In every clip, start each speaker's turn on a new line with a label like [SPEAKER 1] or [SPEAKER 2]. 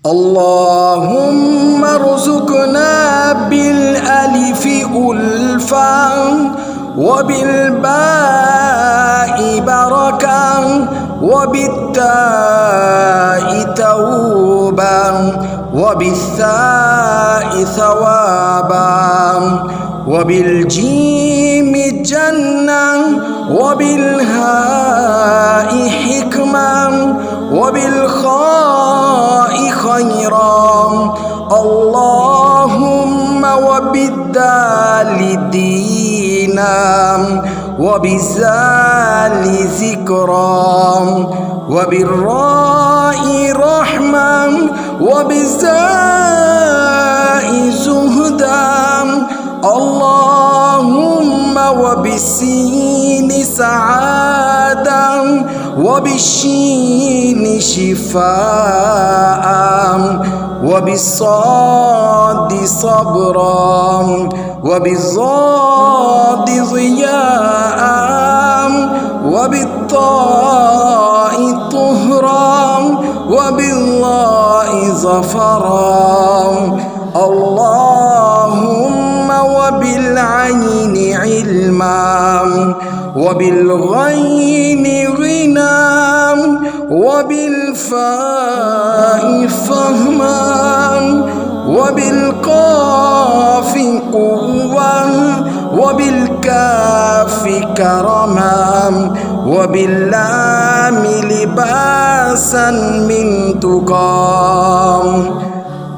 [SPEAKER 1] اللهم ارزقنا بالألف ألفا وبالباء بركة وبالتاء توبا وبالثاء ثوابا وبالجيم جنة وبالهاء حكمة وبالخاء خيرا. اللهم وبالدال دينا وبالزال ذكرا وبالراء رحمة وبالزاء زهدا. اللهم وبالسين سعادة وبالشين شفاء وبالصاد صبرا وبالضاد ضياء وبالطاء طهرا وبالله ظفرا. اللهم وبالعين علما وبالغين غنى وبالفاء فهما وبالقاف قوة وبالكاف كرما وباللام لباسا من تقى.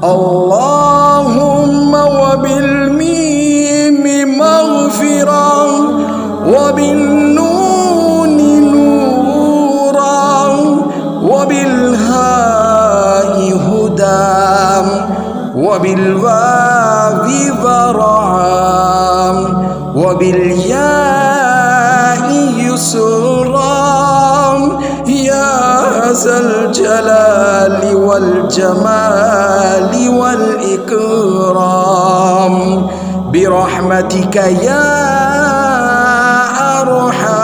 [SPEAKER 1] اللهم وبالميم مغفرا وبالنون نورا وبالهاء هدى وبالواو ذرعا وبالياء يسرا يا ذا الجلال والجمال والإكرام برحمتك يا أرحم